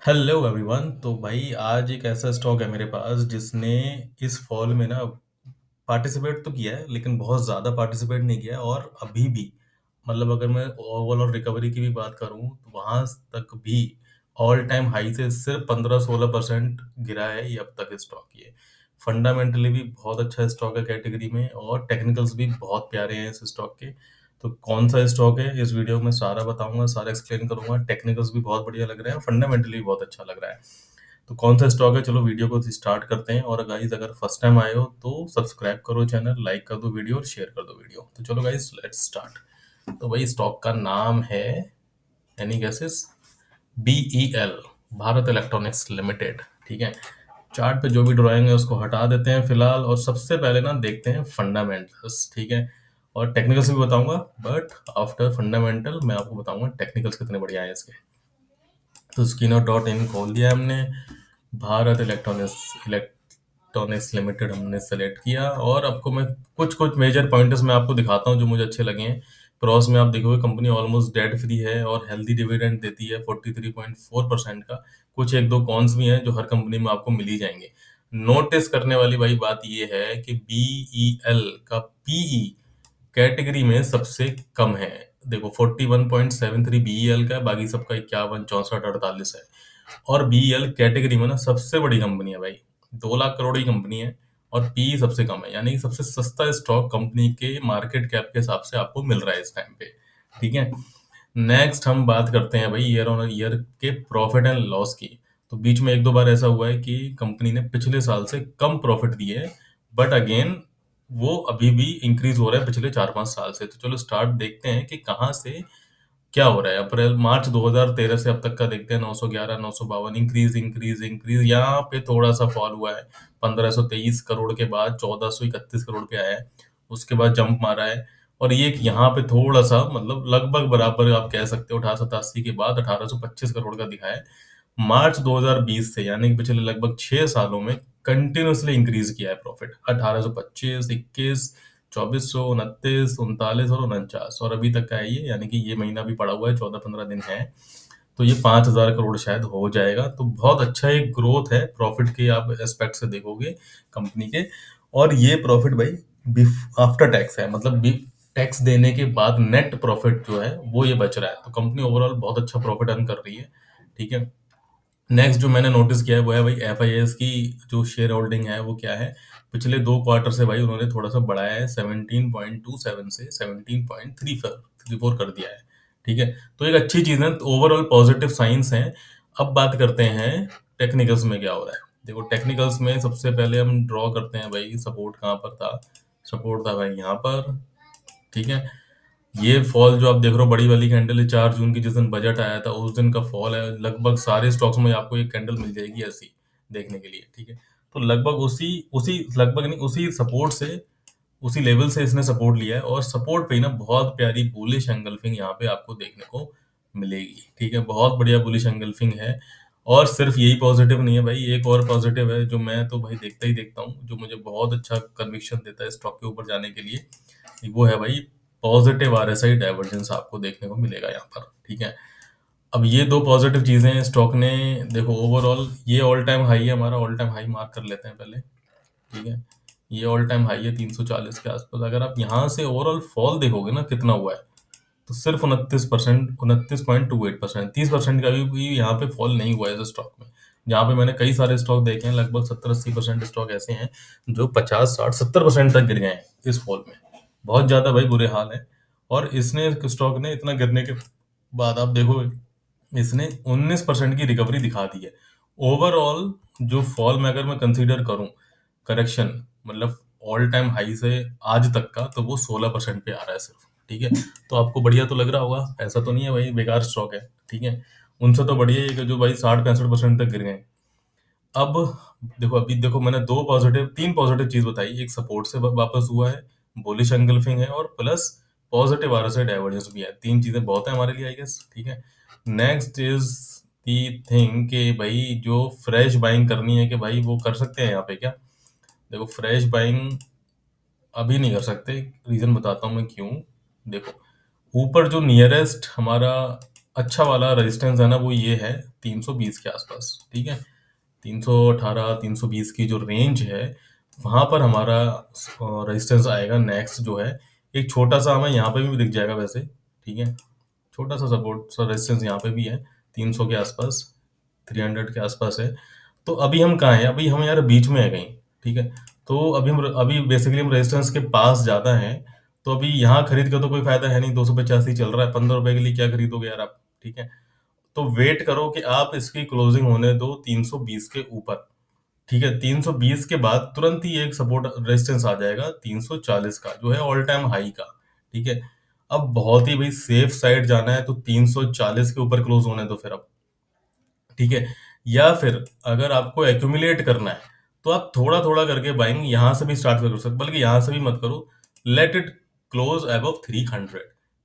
Hello everyone. तो भाई आज एक ऐसा स्टॉक है मेरे पास जिसने इस फॉल में ना पार्टिसिपेट तो किया है लेकिन बहुत ज़्यादा पार्टिसिपेट नहीं किया है। और अभी भी मतलब अगर मैं ओवरऑल रिकवरी की भी बात करूं तो वहां तक भी ऑल टाइम हाई से सिर्फ 15-16% गिरा है ये अब तक स्टॉक। ये फंडामेंटली भी बहुत अच्छा स्टॉक है कैटेगरी में, और टेक्निकल्स भी बहुत प्यारे हैं इस स्टॉक के। तो कौन सा स्टॉक है इस वीडियो में सारा बताऊंगा, सारा एक्सप्लेन करूंगा। टेक्निकल्स भी बहुत बढ़िया लग रहे हैं, फंडामेंटली भी बहुत अच्छा लग रहा है। तो कौन सा स्टॉक है, चलो वीडियो को स्टार्ट करते हैं। और गाइस अगर फर्स्ट टाइम आए हो तो सब्सक्राइब करो चैनल, लाइक कर दो वीडियो और शेयर कर दो वीडियो। तो चलो गाइस लेट्स स्टार्ट। तो भाई स्टॉक का नाम है, any guesses? BEL, Bharat electronics limited. ठीक है, चार्ट पे जो भी ड्राइंग है उसको हटा देते हैं फिलहाल, और सबसे पहले ना देखते हैं फंडामेंटल्स। ठीक है, और टेक्निकल्स भी बताऊंगा, बट आफ्टर फंडामेंटल मैं आपको बताऊंगा टेक्निकल्स कितने बढ़िया हैं इसके। तो स्किनर.इन खोल दिया हमने, भारत इलेक्ट्रॉनिक्स लिमिटेड हमने सेलेक्ट किया, और आपको मैं कुछ कुछ मेजर पॉइंटर्स मैं आपको दिखाता हूँ जो मुझे अच्छे लगे हैं। प्रॉस में आप देखोगे कंपनी ऑलमोस्ट डेट फ्री है और हेल्दी डिविडेंड देती है 43.4% का। कुछ एक दो कॉन्स भी हैं जो हर कंपनी में आपको मिल ही जाएंगे। नोटिस करने वाली भाई बात ये है कि BEL का PE कैटेगरी में सबसे कम है। देखो 41.73 BEL का है, बाकी सबका 51, 64, 48 है। और BEL कैटेगरी में ना सबसे बड़ी कंपनी है भाई, 2 लाख करोड़ की कंपनी है, और पी सबसे कम है, यानी कि सबसे सस्ता स्टॉक कंपनी के मार्केट कैप के हिसाब से आपको मिल रहा है इस टाइम पे। ठीक है, नेक्स्ट हम बात करते हैं भाई ईयर ऑन ईयर के प्रॉफिट एंड लॉस की। तो बीच में एक दो बार ऐसा हुआ है कि कंपनी ने पिछले साल से कम प्रॉफिट दिए है, बट अगेन वो अभी भी इंक्रीज हो रहा है पिछले 4-5 साल से। तो चलो स्टार्ट देखते हैं कि कहाँ से क्या हो रहा है। अप्रैल मार्च 2013 से अब तक का देखते हैं, 911, 952, इंक्रीज इंक्रीज इंक्रीज। यहाँ पे थोड़ा सा फॉल हुआ है, 1523 करोड़ के बाद 1431 करोड़ पे आया है, उसके बाद जंप मारा है। और ये यहाँ पे थोड़ा सा मतलब लगभग बराबर आप कह सकते हो, 1887 के बाद 1825 करोड़ का दिखा है। मार्च 2020 से, यानी कि पिछले लगभग 6 सालों में कंटिन्यूसली इंक्रीज किया है प्रॉफिट, 1825, 21, 2400, 29, 39 और 49, और अभी तक का है ये, यानी कि ये महीना भी पड़ा हुआ है, 14-15 दिन है। तो ये 5,000 करोड़ शायद हो जाएगा। तो बहुत अच्छा एक ग्रोथ है प्रॉफिट के आप एस्पेक्ट से देखोगे कंपनी के। और ये प्रॉफिट भाई आफ्टर टैक्स है, मतलब टैक्स देने के बाद नेट प्रॉफिट जो है वो ये बच रहा है। तो कंपनी ओवरऑल बहुत अच्छा प्रॉफिट अर्न कर रही है। ठीक है, नेक्स्ट जो मैंने नोटिस किया है वो है भाई FIS की जो शेयर होल्डिंग है वो क्या है। पिछले 2 क्वार्टर से भाई उन्होंने थोड़ा सा बढ़ाया है, 17.27 से 17.34 कर दिया है। ठीक है, तो एक अच्छी चीज़ है, तो ओवरऑल पॉजिटिव साइंस हैं। अब बात करते हैं टेक्निकल्स में क्या हो रहा है। देखो टेक्निकल्स में सबसे पहले हम ड्रॉ करते हैं भाई, सपोर्ट कहाँ पर था। सपोर्ट था भाई यहाँ पर। ठीक है, ये फॉल जो आप देख रहे हो बड़ी वाली कैंडल है, 4 जून की जिस दिन बजट आया था उस दिन का फॉल है। लगभग सारे स्टॉक्स में आपको एक कैंडल मिल जाएगी ऐसी देखने के लिए। ठीक है, तो लगभग उसी उसी लगभग नहीं, उसी सपोर्ट से, उसी लेवल से इसने सपोर्ट लिया है, और सपोर्ट पे ही ना बहुत प्यारी बुलिश एंगल्फिंग यहाँ पे आपको देखने को मिलेगी। ठीक है, बहुत बढ़िया बुलिश एंगल्फिंग है। और सिर्फ यही पॉजिटिव नहीं है भाई, एक और पॉजिटिव है जो मैं तो भाई देखता ही देखता हूँ, जो मुझे बहुत अच्छा कन्विक्शन देता है स्टॉक के ऊपर जाने के लिए। वो है भाई पॉजिटिव RSI डाइवर्जेंस आपको देखने को मिलेगा यहाँ पर। ठीक है, अब ये दो पॉजिटिव चीजें हैं स्टॉक ने। देखो ओवरऑल ये ऑल टाइम हाई है, हमारा ऑल टाइम हाई मार्क कर लेते हैं पहले। ठीक है, ये ऑल टाइम हाई है 340 के आसपास। अगर आप यहाँ से ओवरऑल फॉल देखोगे ना कितना हुआ है, तो सिर्फ 29%, 29.28%, 30% का भी यहाँ पे फॉल नहीं हुआ है इस स्टॉक में। जहाँ पे मैंने कई सारे स्टॉक देखे हैं, लगभग 70-80% स्टॉक ऐसे हैं जो 50-60-70% तक गिर गए हैं इस फॉल में। बहुत ज्यादा भाई बुरे हाल है। और इसने स्टॉक ने इतना गिरने के बाद आप देखो, इसने 19% की रिकवरी दिखा दी है। ओवरऑल जो फॉल में अगर मैं कंसीडर करूं, करेक्शन मतलब ऑल टाइम हाई से आज तक का, तो वो 16% पे आ रहा है सिर्फ। ठीक है, तो आपको बढ़िया तो लग रहा होगा, ऐसा तो नहीं है भाई बेकार स्टॉक है। ठीक है, उनसे तो बढ़िया है कि जो भाई 60-65% तक गिर गए। अब देखो, अभी देखो मैंने 3 पॉजिटिव चीज बताई, एक सपोर्ट से वापस हुआ है, बुलिश एंगल्फिंग है, और प्लस पॉजिटिव RSI डाइवर्जेंस भी है। 3 चीजें बहुत है हमारे लिए आई गेस। ठीक है, नेक्स्ट इज दी थिंग कि भाई जो फ्रेश बाइंग करनी है, कि भाई वो कर सकते हैं यहाँ पे क्या। देखो फ्रेश बाइंग अभी नहीं कर सकते, रीजन बताता हूँ मैं क्यों। देखो ऊपर जो नियरेस्ट हमारा अच्छा वाला रेजिस्टेंस है ना वो ये है 320 के आसपास, ठीक है। 318 320 की जो रेंज है वहां पर हमारा रेजिस्टेंस आएगा। नेक्स्ट जो है एक छोटा सा हमें यहाँ पे भी दिख जाएगा वैसे, ठीक है। छोटा सा सपोर्ट सा रेजिस्टेंस यहाँ पे भी है 300 के आसपास, 300 के आसपास है। तो अभी हम कहाँ हैं, अभी हम यार बीच में है कहीं, ठीक है। तो अभी बेसिकली हम रेजिस्टेंस के पास ज्यादा हैं। तो अभी यहाँ खरीद के तो कोई फायदा है नहीं, 285 चल रहा है, 15 रुपए के लिए क्या खरीदोगे यार आप, ठीक है। तो वेट करो कि आप इसकी क्लोजिंग होने दो 320 के ऊपर, ठीक है। 320 के बाद तुरंत ही एक सपोर्ट रेजिस्टेंस आ जाएगा 340 का, जो है ऑल टाइम हाई का, ठीक है। अब बहुत ही भाई सेफ साइड जाना है तो 340 के ऊपर क्लोज होने दो फिर अब, ठीक है। या फिर अगर आपको एक्यूमुलेट करना है तो आप थोड़ा थोड़ा करके बाइंग यहाँ से भी स्टार्ट कर सकते, बल्कि यहाँ से भी मत करो। लेट इट क्लोज अबव 300,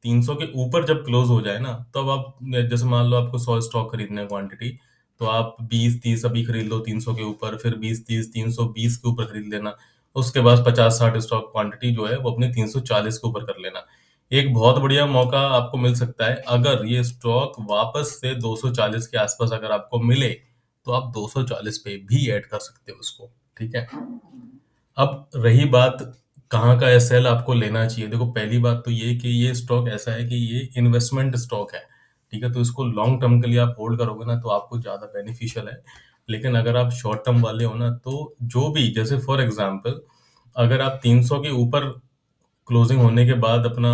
300 के ऊपर जब क्लोज हो जाए ना तब आप, जैसे मान लो आपको 100 स्टॉक खरीदना है क्वांटिटी, तो आप 20-30 अभी खरीद लो 300 के ऊपर, फिर 20-30 320 के ऊपर खरीद लेना। उसके बाद 50-60 स्टॉक क्वांटिटी जो है वो अपने 340 के ऊपर कर लेना। एक बहुत बढ़िया मौका आपको मिल सकता है अगर ये स्टॉक वापस से 240 के आसपास अगर आपको मिले, तो आप 240 पे भी ऐड कर सकते हो उसको, ठीक है। अब रही बात कहाँ का एसएल आपको लेना चाहिए, देखो पहली बात तो ये कि ये स्टॉक ऐसा है कि ये इन्वेस्टमेंट स्टॉक है, ठीक है। तो इसको लॉन्ग टर्म के लिए आप होल्ड करोगे ना तो आपको ज़्यादा बेनिफिशियल है। लेकिन अगर आप शॉर्ट टर्म वाले हो ना तो जो भी, जैसे फॉर एग्जांपल अगर आप 300 के ऊपर क्लोजिंग होने के बाद अपना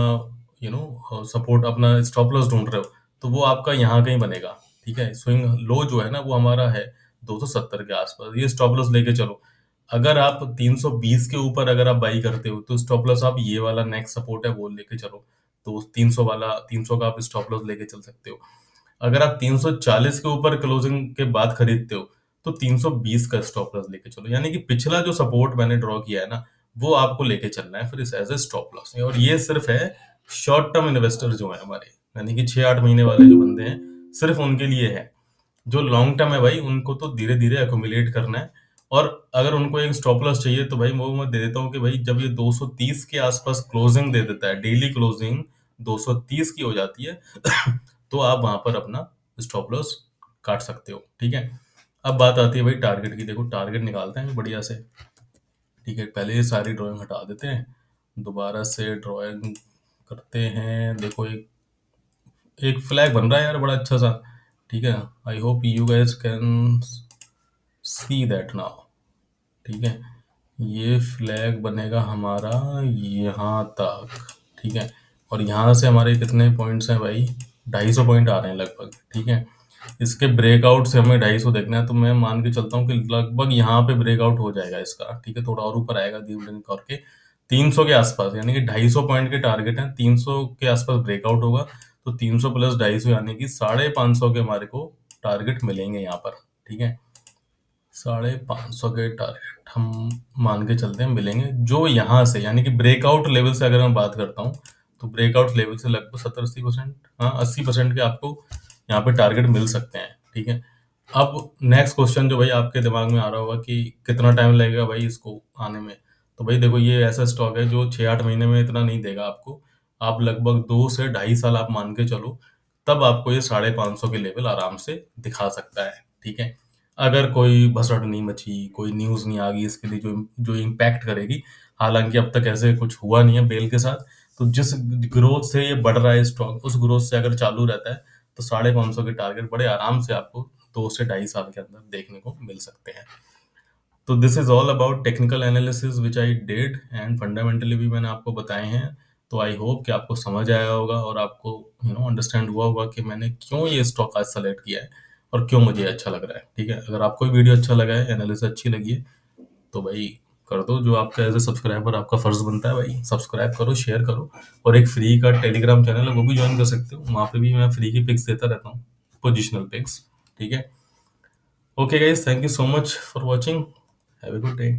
सपोर्ट अपना स्टॉप लॉस ढूंढ रहे हो, तो वो आपका यहाँ कहीं बनेगा, ठीक है। स्विंग लो जो है ना वो हमारा है 270 के आसपास, ये स्टॉप लॉस लेके चलो। अगर आप 320 के ऊपर अगर आप बाई करते हो तो स्टॉप लॉस आप ये वाला नेक्स्ट सपोर्ट है वो लेके चलो। तो 300 वाला, 300 का आप स्टॉप लॉस लेके चल सकते हो। अगर आप 340 के ऊपर क्लोजिंग के बाद खरीदते हो तो 320 का स्टॉप लॉस लेके चलो, यानी कि पिछला जो सपोर्ट मैंने ड्रॉ किया है ना वो आपको लेके चलना है फिर इस एज ए स्टॉप लॉस। और ये सिर्फ है शॉर्ट टर्म इन्वेस्टर जो है हमारे, यानी कि 6-8 महीने वाले जो बंदे हैं, सिर्फ उनके लिए है। जो लॉन्ग टर्म है भाई उनको तो धीरे धीरे अकोमुलेट करना है। और अगर उनको एक स्टॉप लॉस चाहिए तो भाई वो मैं दे देता हूँ कि भाई जब ये 230 के आसपास क्लोजिंग दे देता है, डेली क्लोजिंग 230 की हो जाती है तो आप वहां पर अपना स्टॉप लॉस काट सकते हो, ठीक है। अब बात आती है भाई टारगेट की, देखो टारगेट निकालते हैं बढ़िया से, ठीक है। पहले ये सारी ड्राइंग हटा देते हैं, दोबारा से ड्राइंग करते हैं। देखो एक एक फ्लैग बन रहा है यार बड़ा अच्छा सा, ठीक है। I hope you guys can see that now, ठीक है। ये फ्लैग बनेगा हमारा यहाँ तक, ठीक है। और यहाँ से हमारे कितने पॉइंट्स हैं भाई, 250 पॉइंट आ रहे हैं लगभग, ठीक है। इसके ब्रेकआउट से हमें 250 देखना है, तो मैं मान के चलता हूँ कि लगभग यहाँ पे ब्रेकआउट हो जाएगा इसका, ठीक है। थोड़ा और ऊपर आएगा धीरे धीरे करके 300 के आसपास, यानी कि 250 पॉइंट के टारगेट है, 300 के आसपास ब्रेकआउट होगा तो 300 प्लस 250 यानी कि 550 के हमारे को टारगेट मिलेंगे यहाँ पर, ठीक है। 550 के टारगेट हम मान के चलते हैं मिलेंगे, जो यहाँ से यानी कि ब्रेकआउट लेवल से अगर मैं बात करता हूँ तो ब्रेकआउट लेवल से लगभग 70-80%, हाँ 80% के आपको यहाँ पे टारगेट मिल सकते हैं, ठीक है। अब नेक्स्ट क्वेश्चन जो भाई आपके दिमाग में आ रहा होगा कि कितना टाइम लगेगा भाई इसको आने में, तो भाई देखो ये ऐसा स्टॉक है जो 6-8 महीने में इतना नहीं देगा आपको। आप लगभग 2 से ढाई साल आप मान के चलो, तब आपको ये 550 के लेवल आराम से दिखा सकता है, ठीक है। अगर कोई भसड़ नहीं मची, कोई न्यूज़ नहीं आ गई इसके लिए जो जो इम्पैक्ट करेगी, हालाँकि अब तक ऐसे कुछ हुआ नहीं है बेल के साथ, तो जिस ग्रोथ से ये बढ़ रहा है स्टॉक, उस ग्रोथ से अगर चालू रहता है, तो 550 के टारगेट बड़े आराम से आपको 2 से ढाई साल के अंदर देखने को मिल सकते हैं। तो this is all about technical analysis which I did and fundamentally भी मैंने आपको बताए हैं। तो आई होप कि आपको समझ आया होगा और आपको अंडरस्टैंड हुआ होगा कि मैंने क्यों ये स्टॉक आज सेलेक्ट किया है और क्यों मुझे अच्छा लग रहा है, ठीक है। अगर आपको ये वीडियो अच्छा लगा है, एनालिसिस अच्छी लगी है, तो भाई कर दो जो आपका एज ए सब्सक्राइबर आपका फर्ज बनता है भाई, सब्सक्राइब करो, शेयर करो। और एक फ्री का टेलीग्राम चैनल है वो भी ज्वाइन कर सकते हो, वहाँ पे भी मैं फ्री की पिक्स देता रहता हूँ, पोजिशनल पिक्स, ठीक है। Okay guys, thank you so much for watching, have a good day.